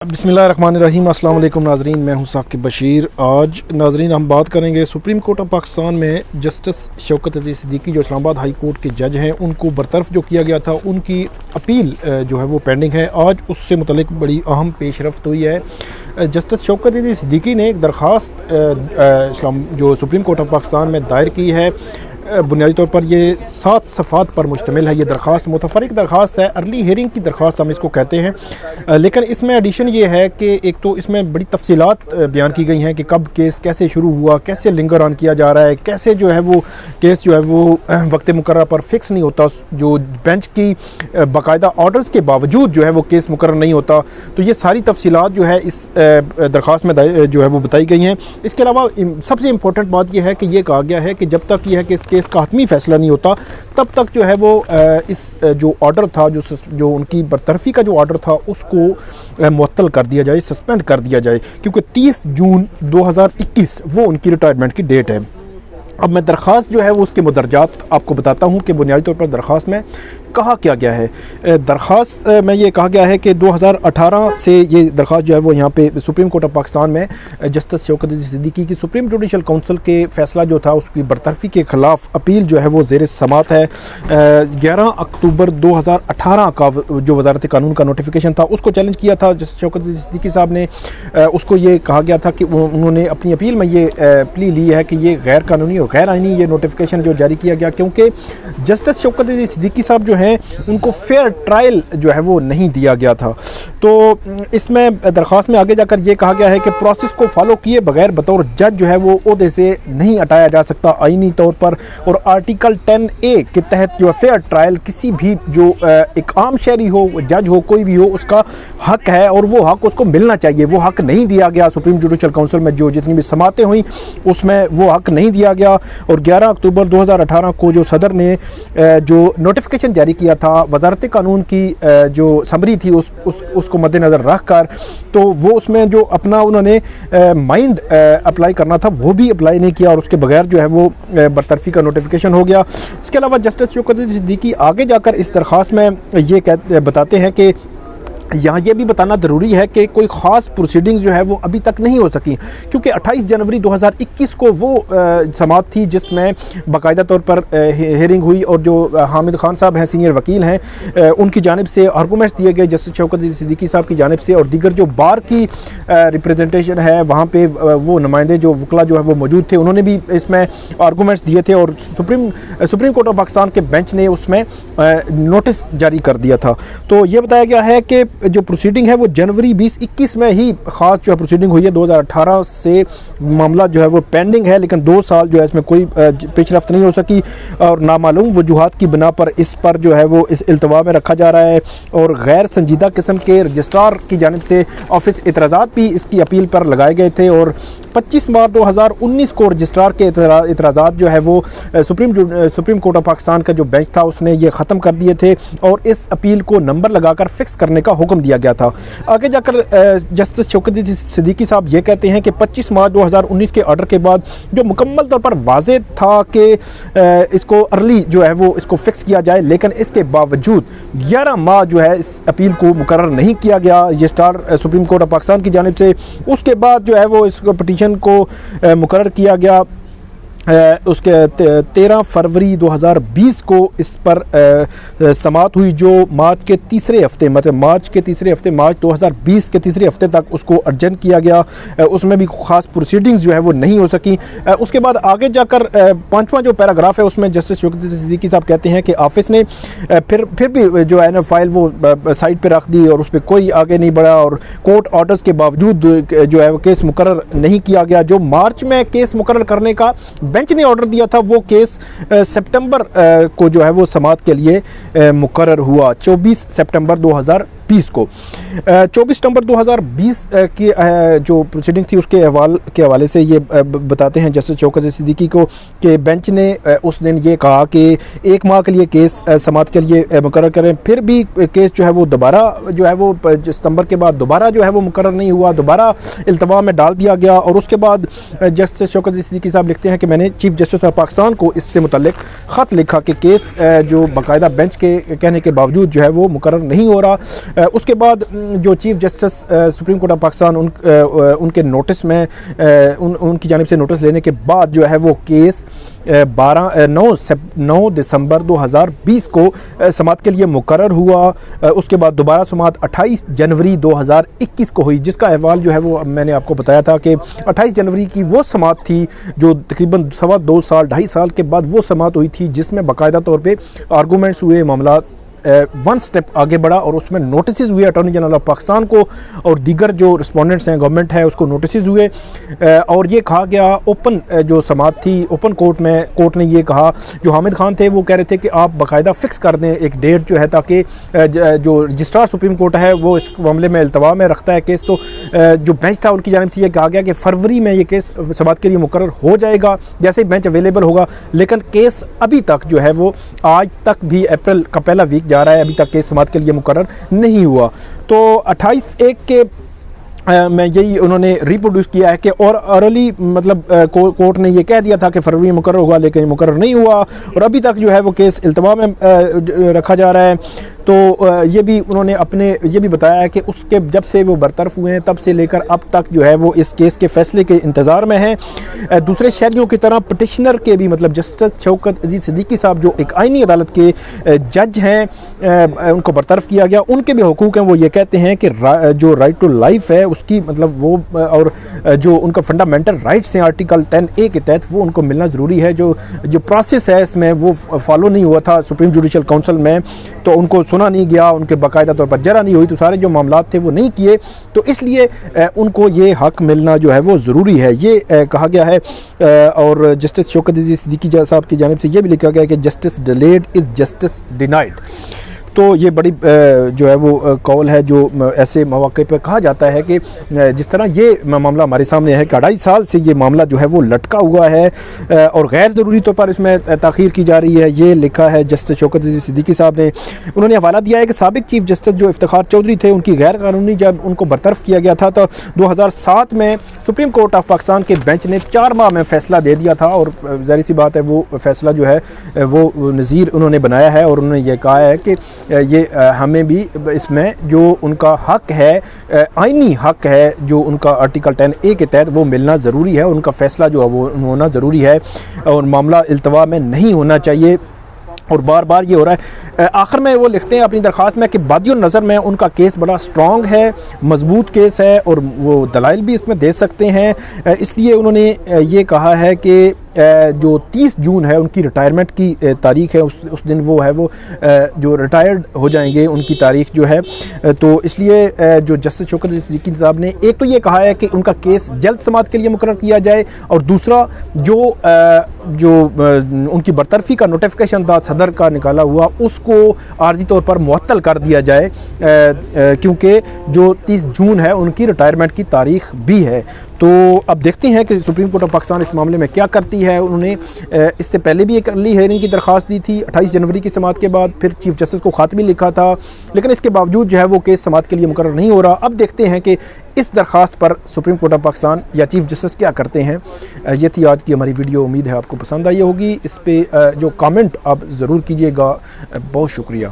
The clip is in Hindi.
बिस्मिल्लाहिर्रहमानिर्रहीम। अस्सलाम वालेकुम नाज़रीन, मैं हूं साकिब बशीर। आज नाज़रीन हम बात करेंगे सुप्रीम कोर्ट ऑफ पाकिस्तान में जस्टिस शौकत अज़ीज़ सिद्दीकी जो इस्लामाबाद हाई कोर्ट के जज हैं, उनको बरतरफ जो किया गया था, उनकी अपील जो है वो पेंडिंग है। आज उससे मुतल्लिक बड़ी अहम पेशरफ्त हुई है। जस्टिस शौकत अज़ीज़ सिद्दीकी ने एक दरख्वास्त जो सुप्रीम कोर्ट ऑफ पाकिस्तान में दायर की है। बुनियादी तौर पर ये 7 सफ़ात पर मुश्तमिल है। ये दरख्वास्त मुतफ़र्रिक़ दरख्वास्त है, अर्ली हियरिंग की दरख्वास्त हम इसको कहते हैं। लेकिन इसमें एडिशन ये है कि एक तो इसमें बड़ी तफसीलात बयान की गई हैं कि कब केस कैसे शुरू हुआ, कैसे लिंगर ऑन किया जा रहा है, कैसे जो है वो केस जो है वो वक्त मुकर्रर पर फ़िक्स नहीं होता, जो बेंच की बाकायदा ऑर्डर्स के बावजूद जो है वो केस मुकर्रर नहीं होता। तो ये सारी तफसीलात जो है इस दरख्वास्त में जो है वो बताई गई हैं। इसके अलावा सबसे इम्पोर्टेंट बात यह है कि ये कहा गया है कि जब तक यह है कि इसका हतमी फैसला नहीं होता, तब तक जो है वो इस जो ऑर्डर था, जो उनकी बरतरफी का जो ऑर्डर था, उसको मुअत्तल कर दिया जाए, सस्पेंड कर दिया जाए, क्योंकि 30 जून 2021 वो उनकी रिटायरमेंट की डेट है। अब मैं दरख्वास्त जो है वो उसके मुदरजात आपको बताता हूँ कि बुनियादी तौर पर दरख्वास्त में कहा क्या गया है। दरख्वास्त में ये कहा गया है कि 2018 से ये दरख्वास्त जो है वो यहाँ पे सुप्रीम कोर्ट ऑफ पाकिस्तान में जस्टिस शौकत अज़ीज़ सिद्दीकी की सुप्रीम जुडिशल काउंसिल के फ़ैसला जो था उसकी बरतरफी के ख़िलाफ़ अपील जो है वो ज़ेर समात है। 11 अक्टूबर 2018 का जो वज़ारत कानून का नोटिफिकेशन था, उसको चैलेंज किया था जस्टिस शौकत अज़ीज़ सिद्दीकी साहब ने। उसको ये कहा गया था कि उन्होंने अपनी अपील में ये प्ली ली है कि ये गैर कानूनी और गैर आइनी ये नोटिफिकेशन जो जारी किया गया, क्योंकि जस्टिस शौकत अज़ीज़ सिद्दीकी साहब जो हैं उनको फेयर ट्रायल जो है वो नहीं दिया गया था। तो इसमें दरख्वास्त में आगे जाकर ये कहा गया है कि प्रोसेस को फॉलो किए बगैर बतौर जज जो है वो ओहदे से नहीं हटाया जा सकता आईनी तौर पर। और आर्टिकल 10A के तहत जो है फेयर ट्रायल किसी भी जो एक आम शहरी हो, जज हो, कोई भी हो, उसका हक है और वो हक उसको मिलना चाहिए। वो हक नहीं दिया गया। सुप्रीम जुडिशल काउंसिल में जो जितनी भी समातें हुई उसमें वो हक नहीं दिया गया। और 11 अक्टूबर 2018 को जो सदर ने जो नोटिफिकेशन जारी किया था, वज़ारत कानून की जो समरी थी उसको मद्देनज़र रख कर, तो वो उसमें जो अपना उन्होंने माइंड अप्लाई करना था वो भी अप्लाई नहीं किया और उसके बगैर जो है वो बरतरफी का नोटिफिकेशन हो गया। इसके अलावा जस्टिस शौकत अज़ीज़ सिद्दीकी आगे जाकर इस दरख्वास्त में ये बताते हैं कि यहाँ ये भी बताना ज़रूरी है कि कोई ख़ास प्रोसीडिंग्स जो है वो अभी तक नहीं हो सकी, क्योंकि 28 जनवरी 2021 को वो समात थी जिसमें बाकायदा तौर पर हियरिंग हुई और जो हामिद खान साहब हैं, सीनियर वकील हैं, उनकी जानिब से आर्गूमेंट्स दिए गए जस्टिस शौकत अज़ीज़ सिद्दीकी साहब की जानिब से। और दीगर जो बार की रिप्रेजेंटेशन है वहाँ पे वो नुमाइंदे जो वकला जो है वो मौजूद थे, उन्होंने भी इसमें आर्गूमेंट्स दिए थे और सुप्रीम कोर्ट ऑफ पाकिस्तान के बेंच ने उसमें नोटिस जारी कर दिया था। तो ये बताया गया है कि जो प्रोसीडिंग है वो जनवरी 2021 में ही ख़ास जो है प्रोसीडिंग हुई है। 2018 से मामला जो है वो पेंडिंग है, लेकिन 2 साल जो है इसमें कोई पेशरफ्त नहीं हो सकी और नामालूम वजूहात की बिना पर इस पर जो है वो इस इल्तवा में रखा जा रहा है। और गैर संजीदा किस्म के रजिस्ट्रार की जानिब से ऑफिस एतराज़ात भी इसकी अपील पर लगाए गए थे और 25 मार्च 2019 को रजिस्ट्रार के एतराज़ात जो है वो सुप्रीम कोर्ट ऑफ पाकिस्तान का जो बेंच था उसने ये ख़त्म कर दिए थे और इस अपील को नंबर लगाकर फिक्स करने का हुक्म दिया गया था। आगे जाकर जस्टिस शौकत अज़ीज़ सिद्दीकी साहब ये कहते हैं कि 25 मार्च 2019 के ऑर्डर के बाद जो मुकम्मल तौर पर वाज़ेह था कि इसको अर्ली जो है वो इसको फिक्स किया जाए, लेकिन इसके बावजूद 11 माह जो है इस अपील को मुकर्रर नहीं किया गया registrar supreme court of Pakistan की जानिब से। उसके बाद जो है वो इस पटिशन को मुकर्रर किया गया। उसके 13 फरवरी 2020 को इस पर समात हुई जो मार्च के तीसरे हफ्ते, मतलब मार्च 2020 के तीसरे हफ्ते तक उसको अर्जेंट किया गया। उसमें भी ख़ास प्रोसीडिंग्स जो है वो नहीं हो सकी। उसके बाद आगे जाकर 5वां जो पैराग्राफ है उसमें जस्टिस शौकत अज़ीज़ सिद्दीकी साहब कहते हैं कि ऑफिस ने फिर भी जो है ना फाइल वो साइड पर रख दी और उस पर कोई आगे नहीं बढ़ा और कोर्ट ऑर्डर्स के बावजूद जो है वो केस मुकर्रर नहीं किया गया। जो मार्च में केस मुकर्रर करने का बेंच ने ऑर्डर दिया था वो केस सितंबर को जो है वो समात के लिए मुकर्रर हुआ 24 सितंबर 2020 को। 24 सितंबर 2020 की जो प्रोसीडिंग थी उसके हवाले से ये बताते हैं जस्टिस शौकत अज़ीज़ सिद्दीकी को कि बेंच ने उस दिन ये कहा कि 1 माह के लिए केस समात के लिए मुकर्रर करें। फिर भी केस जो है वो दोबारा जो है वो सितंबर के बाद दोबारा जो है वो मुकर्रर नहीं हुआ, दोबारा इल्तवा में डाल दिया गया। और उसके बाद जस्टिस शौकत अज़ीज़ सिद्दीकी साहब लिखते हैं कि मैंने चीफ जस्टिस ऑफ पाकिस्तान को इससे मुतल्लिक ख़त लिखा कि केस जो बाकायदा बेंच के कहने के बावजूद जो है वो मुकर्रर नहीं हो रहा। उसके बाद जो chief justice supreme court of Pakistan उनके नोटिस में उनकी जानिब से नोटिस लेने के बाद जो है वो केस 9 दिसंबर 2020 को समाअत के लिए मुकर्रर हुआ। उसके बाद दोबारा समाअत 28 जनवरी 2021 को हुई, जिसका अहवाल जो है वो मैंने आपको बताया था कि 28 जनवरी की वो समाअत थी जो तकरीबन 2.5 साल के बाद वो समाअत हुई थी, जिसमें बाकायदा तौर पे आर्गूमेंट्स हुए, मामला वन स्टेप आगे बढ़ा और उसमें नोटिस हुए अटॉर्नी जनरल ऑफ पाकिस्तान को और दीगर जो रिस्पोंडेंट्स हैं, गवर्नमेंट है, उसको नोटिस हुए और ये कहा गया ओपन जो समाअत थी ओपन कोर्ट में, कोर्ट ने ये कहा, जो हामिद खान थे वो कह रहे थे कि आप बाकायदा फ़िक्स कर दें एक डेट जो है, ताकि जो रजिस्ट्रार सुप्रीम कोर्ट है वो इस मामले में इल्तवा में रखता है केस। तो जो बेंच था उनकी जानिब से ये कहा गया कि फरवरी में ये केस समाअत के लिए मुकर्रर हो जाएगा जैसे ही बेंच अवेलेबल होगा, लेकिन केस अभी तक जो है वो आज तक भी अप्रैल का पहला वीक जा रहा है, अभी तक केस समाअत के लिए मुकर्रर नहीं हुआ। तो 28/1 के में यही उन्होंने रिप्रोड्यूस किया है कि और अर्ली मतलब कोर्ट ने ये कह दिया था कि फरवरी में मुकर्रर हुआ, लेकिन मुकर्रर नहीं हुआ और अभी तक जो है वो केस इल्तवा में रखा जा रहा है। तो ये भी उन्होंने अपने ये भी बताया है कि उसके जब से वो बरतरफ हुए हैं तब से लेकर अब तक जो है वो इस केस के फैसले के इंतज़ार में हैं। दूसरे शहरियों की तरह पटिशनर के भी मतलब जस्टिस शौकत अजीज़ सिद्दीकी साहब जो एक आइनी अदालत के जज हैं, उनको बरतरफ किया गया, उनके भी हुकूक हैं। वो ये कहते हैं कि जो राइट टू लाइफ है उसकी मतलब वो और जो उनका फंडामेंटल राइट्स हैं आर्टिकल 10A के तहत वो उनको मिलना ज़रूरी है। जो प्रोसेस है इसमें वो फॉलो नहीं हुआ था सुप्रीम जुडिशल काउंसिल में, तो उनको सुना नहीं गया, उनके बाकायदा तौर पर जरा नहीं हुई, तो सारे जो मामला थे वो नहीं किए, तो इसलिए उनको ये हक मिलना जो है वो ज़रूरी है, ये कहा गया है। और जस्टिस शौकत अजीज़ सिद्दीकी साहब की जानिब से ये भी लिखा गया है कि justice delayed is justice denied. तो ये बड़ी जो है वो कॉल है जो ऐसे मौके पर कहा जाता है कि जिस तरह ये मामला हमारे सामने है कि 2.5 साल से ये मामला जो है वो लटका हुआ है और गैर ज़रूरी तौर पर इसमें ताख़ीर की जा रही है। ये लिखा है जस्टिस शौकत अजीज़ सिद्दीकी साहब ने। उन्होंने हवाला दिया है कि साबिक चीफ जस्टिस जो इफ्तिखार चौधरी थे उनकी गैर कानूनी जब उनको बरतरफ किया गया था तो 2007 में सुप्रीम कोर्ट ऑफ पाकिस्तान के बेंच ने 4 माह में फ़ैसला दे दिया था और ज़ाहिर सी बात है वो फ़ैसला जो है वो नज़ीर उन्होंने बनाया है और उन्होंने ये कहा है कि ये हमें भी इसमें जो उनका हक है, आइनी हक है जो उनका आर्टिकल 10A के तहत वो मिलना ज़रूरी है, उनका फ़ैसला जो है वो होना ज़रूरी है और मामला इल्तवा में नहीं होना चाहिए। और बार बार ये हो रहा है। आखिर में वो लिखते हैं अपनी दरख्वास्त में कि बादियों नज़र में उनका केस बड़ा स्ट्रॉन्ग है, मजबूत केस है और वो दलाइल भी इसमें दे सकते हैं। इसलिए उन्होंने ये कहा है कि जो 30 जून है उनकी रिटायरमेंट की तारीख़ है, उस दिन वो है वो जो रिटायर्ड हो जाएंगे उनकी तारीख़ जो है। तो इसलिए जो जस्टिस शौकत अजीज़ सिद्दीकी साहब ने एक तो ये कहा है कि उनका केस जल्द समाअत के लिए मुकर्रर किया जाए और दूसरा जो उनकी बरतरफी का नोटिफिकेशन था सदर का निकाला हुआ उसको आर्जी तौर पर मुअत्तल कर दिया जाए, क्योंकि जो 30 जून है उनकी रिटायरमेंट की तारीख़ भी है। तो अब देखते हैं कि सुप्रीम कोर्ट ऑफ पाकिस्तान इस मामले में क्या करती है। उन्होंने इससे पहले भी एक अर्ली हेयरिंग की दरख्वास्त दी थी 28 जनवरी की समाअत के बाद, फिर चीफ जस्टिस को ख़त भी लिखा था, लेकिन इसके बावजूद जो है वो केस समाअत के लिए मुकर्रर नहीं हो रहा। अब देखते हैं कि इस दरख्वास्त पर सुप्रीम कोर्ट ऑफ पाकिस्तान या चीफ जस्टिस क्या करते हैं। ये थी आज की हमारी वीडियो, उम्मीद है आपको पसंद आई होगी। इस पर जो कमेंट आप ज़रूर कीजिएगा। बहुत शुक्रिया।